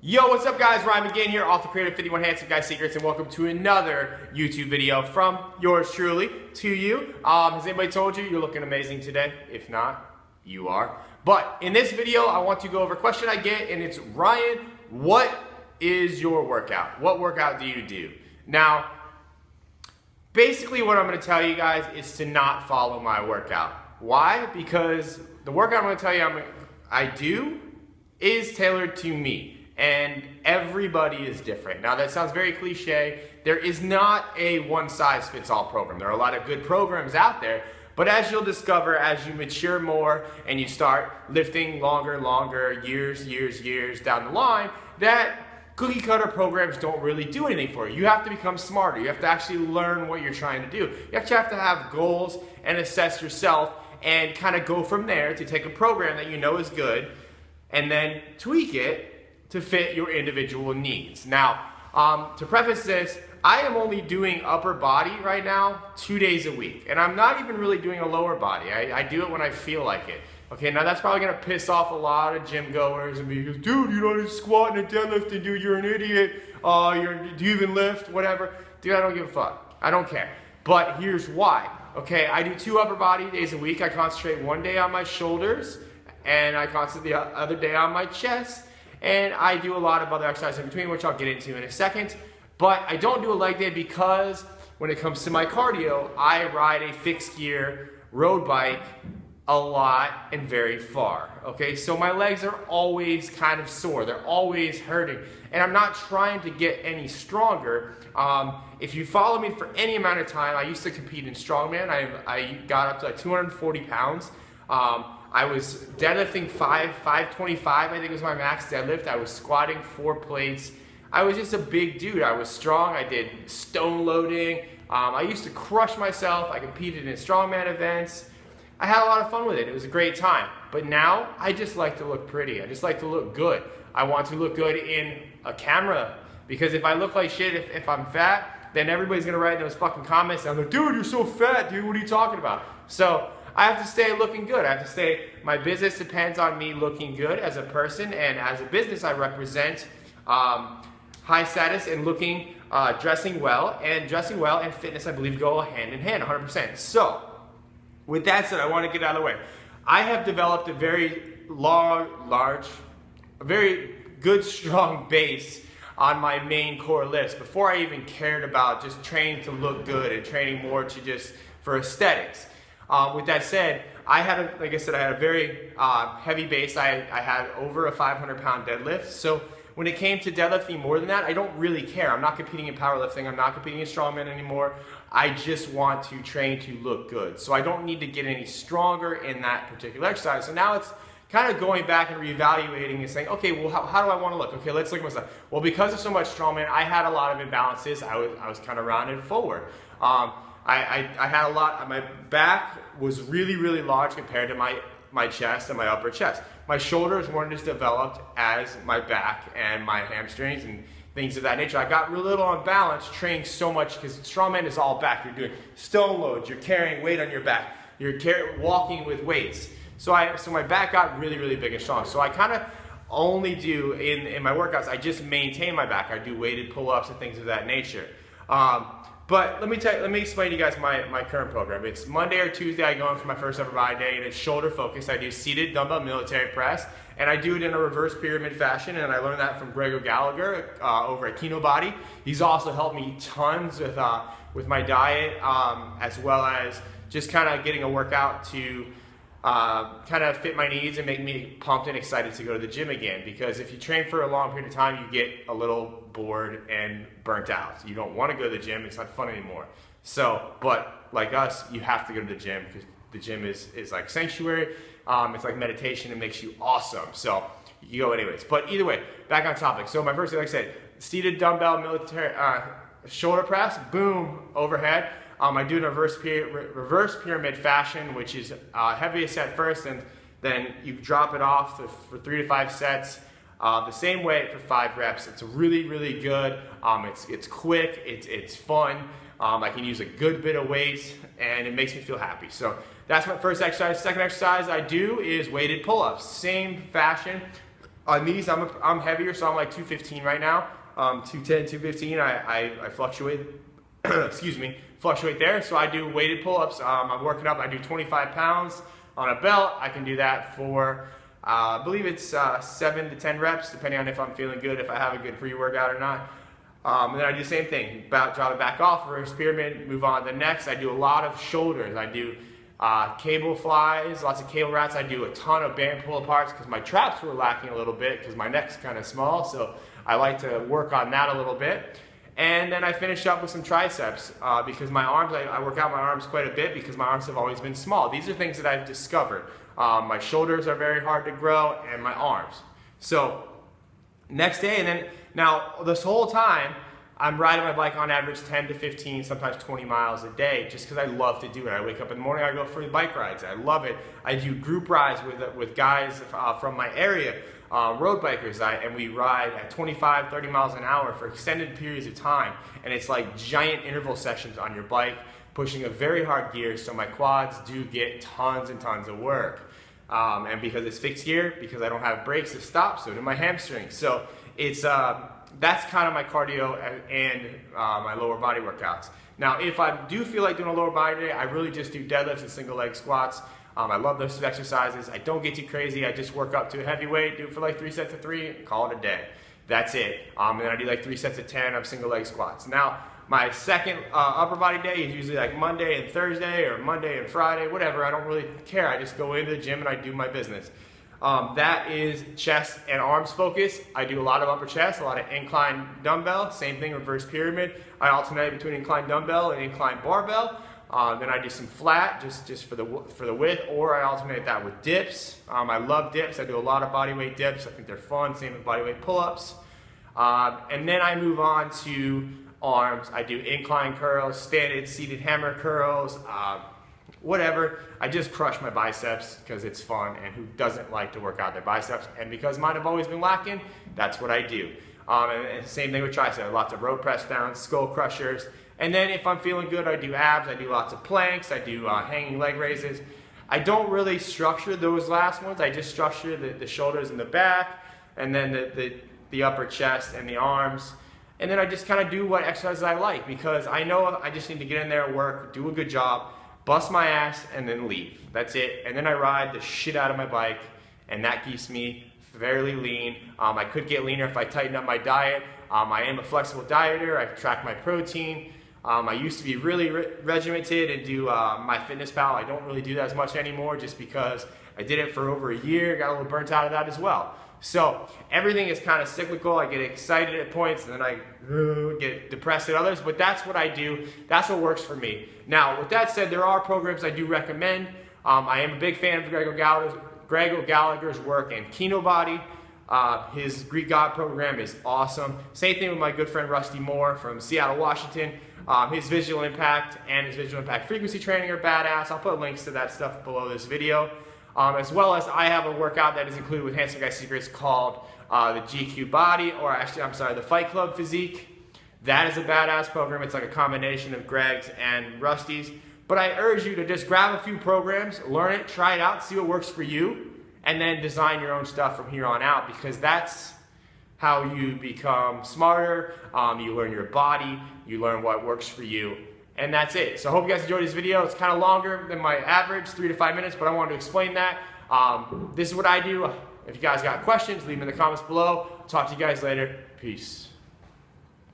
Yo, what's up guys? Ryan Magin here, author, creator, 51 Handsome Guy Secrets, and welcome to another YouTube video from yours truly to you. Has anybody told you you're looking amazing today? If not, you are. But in this video, I want to go over a question I get, and it's, Ryan, what is your workout? What workout do you do? Now, basically what I'm going to tell you guys is to not follow my workout. Why? Because the workout I'm going to tell you I do is tailored to me. And everybody is different. Now that sounds very cliche. There is not a one-size-fits-all program. There are a lot of good programs out there, but as you'll discover, as you mature more and you start lifting longer, years down the line, that cookie-cutter programs don't really do anything for you. You have to become smarter. You have to actually learn what you're trying to do. You actually have to have goals and assess yourself and kind of go from there to take a program that you know is good and then tweak it to fit your individual needs. Now, to preface this, I am only doing upper body right now 2 days a week, and I'm not even really doing a lower body. I do it when I feel like it. Okay, now that's probably gonna piss off a lot of gym goers and be, dude, you don't squat and deadlifting, dude, you're an idiot. Do you even lift? Whatever. Dude, I don't give a fuck. I don't care. But here's why. Okay, I do 2 upper body days a week. I concentrate one day on my shoulders, and I concentrate the other day on my chest. And I do a lot of other exercises in between, which I'll get into in a second. But I don't do a leg day because when it comes to my cardio, I ride a fixed gear road bike a lot and very far. Okay, so my legs are always kind of sore. They're always hurting. And I'm not trying to get any stronger. If you follow me for any amount of time, I used to compete in strongman. I got up to like 240 pounds. I was deadlifting 525, I think was my max deadlift. I was squatting 4 plates. I was just a big dude. I was strong. I did stone loading. I used to crush myself. I competed in strongman events. I had a lot of fun with it. It was a great time. But now, I just like to look pretty. I just like to look good. I want to look good in a camera. Because if I look like shit, if I'm fat, then everybody's gonna write in those fucking comments, and I'm like, dude, you're so fat, dude, what are you talking about? So, I have to stay looking good. I have to stay, my business depends on me looking good as a person, and as a business I represent high status and looking, dressing well and fitness, I believe, go hand in hand 100%. So, with that said, I want to get out of the way. I have developed a very a very good, strong base on my main core lifts before I even cared about just training to look good and training more to just for aesthetics. With that said, like I said, I had a very heavy base. I had over a 500-pound deadlift. So when it came to deadlifting more than that, I don't really care. I'm not competing in powerlifting. I'm not competing in strongman anymore. I just want to train to look good. So I don't need to get any stronger in that particular exercise. So now it's kind of going back and reevaluating and saying, okay, well, how do I want to look? Okay, let's look at myself. Well, because of so much strongman, I had a lot of imbalances. I was kind of rounded forward. I had a lot, my back was really large compared to my chest and my upper chest. My shoulders weren't as developed as my back and my hamstrings and things of that nature. I got real little unbalanced training so much because strongman is all back. You're doing stone loads, you're carrying weight on your back, you're walking with weights. So my back got really big and strong. So I kind of only do, in my workouts, I just maintain my back. I do weighted pull-ups and things of that nature. But let me explain to you guys my current program. It's Monday or Tuesday, I go in for my first upper body day, and it's shoulder focused. I do seated dumbbell military press, and I do it in a reverse pyramid fashion, and I learned that from Gregor Gallagher over at Kino Body. He's also helped me tons with my diet, as well as just kind of getting a workout to kind of fit my needs and make me pumped and excited to go to the gym again. Because if you train for a long period of time, you get a little bored and burnt out. You don't want to go to the gym. It's not fun anymore. So, but like us, you have to go to the gym because the gym is like sanctuary. It's like meditation. It makes you awesome. So you go anyways. But either way, back on topic. So my first thing, like I said, seated dumbbell military shoulder press, boom, overhead. I do it in a reverse pyramid fashion, which is heaviest set first, and then you drop it off for 3 to 5 sets. The same weight for 5 reps. It's really good. It's quick. It's fun. I can use a good bit of weight, and it makes me feel happy. So that's my first exercise. Second exercise I do is weighted pull-ups. Same fashion. On these, I'm heavier, so I'm like 215 right now. 210, 215. I fluctuate. Excuse me, fluctuate there. So I do weighted pull-ups. I'm working up. I do 25 pounds on a belt. I can do that for I believe it's 7 to 10 reps, depending on if I'm feeling good, if I have a good pre-workout or not. And then I do the same thing. Drop it back off, reverse pyramid, move on to the next. I do a lot of shoulders. I do cable flies, lots of cable rats. I do a ton of band pull-aparts because my traps were lacking a little bit because my neck's kind of small, so I like to work on that a little bit. And then I finish up with some triceps because my arms, I work out my arms quite a bit because my arms have always been small. These are things that I've discovered. My shoulders are very hard to grow, and my arms. So next day, and then now this whole time, I'm riding my bike on average 10 to 15, sometimes 20 miles a day, just because I love to do it. I wake up in the morning, I go for bike rides. I love it. I do group rides with guys from my area, road bikers, and we ride at 25, 30 miles an hour for extended periods of time. And it's like giant interval sessions on your bike, pushing a very hard gear, so my quads do get tons and tons of work. And because it's fixed gear, because I don't have brakes to stop, so do my hamstrings. So it's that's kind of my cardio and my lower body workouts. Now, if I do feel like doing a lower body day, I really just do deadlifts and single leg squats. I love those exercises. I don't get too crazy. I just work up to a heavy weight, do it for like 3 sets of 3, call it a day. That's it. And then I do like 3 sets of 10 of single leg squats. Now, my second upper body day is usually like Monday and Thursday or Monday and Friday, whatever. I don't really care. I just go into the gym and I do my business. That is chest and arms focus. I do a lot of upper chest, a lot of incline dumbbell, same thing, reverse pyramid. I alternate between incline dumbbell and incline barbell. Then I do some flat, just for the width, or I alternate that with dips. I love dips. I do a lot of bodyweight dips. I think they're fun, same with bodyweight pull-ups. And then I move on to arms. I do incline curls, standing, seated hammer curls, whatever. I just crush my biceps because it's fun, and who doesn't like to work out their biceps? And because mine have always been lacking, that's what I do. And same thing with triceps, lots of row press downs, skull crushers. And then if I'm feeling good, I do abs, I do lots of planks, I do hanging leg raises. I don't really structure those last ones. I just structure the shoulders and the back, and then the upper chest and the arms. And then I just kind of do what exercises I like, because I know I just need to get in there, work, do a good job, bust my ass, and then leave. That's it. And then I ride the shit out of my bike, and that keeps me fairly lean. I could get leaner if I tighten up my diet. I am a flexible dieter. I track my protein. I used to be really regimented and do MyFitnessPal. I don't really do that as much anymore just because I did it for over a year, got a little burnt out of that as well. So everything is kind of cyclical. I get excited at points and then I get depressed at others, but that's what I do. That's what works for me. Now, with that said, there are programs I do recommend. I am a big fan of Greg Gallagher's work in Kinobody. His Greek God program is awesome. Same thing with my good friend Rusty Moore from Seattle, Washington. His visual impact and his visual impact frequency training are badass. I'll put links to that stuff below this video. As well as I have a workout that is included with Handsome Guy Secrets called the GQ Body, or actually, I'm sorry, the Fight Club Physique. That is a badass program. It's like a combination of Greg's and Rusty's. But I urge you to just grab a few programs, learn it, try it out, see what works for you, and then design your own stuff from here on out, because that's how you become smarter. You learn your body, you learn what works for you, and that's it. So I hope you guys enjoyed this video. It's kind of longer than my average, 3 to 5 minutes, but I wanted to explain that. This is what I do. If you guys got questions, leave them in the comments below. Talk to you guys later. Peace.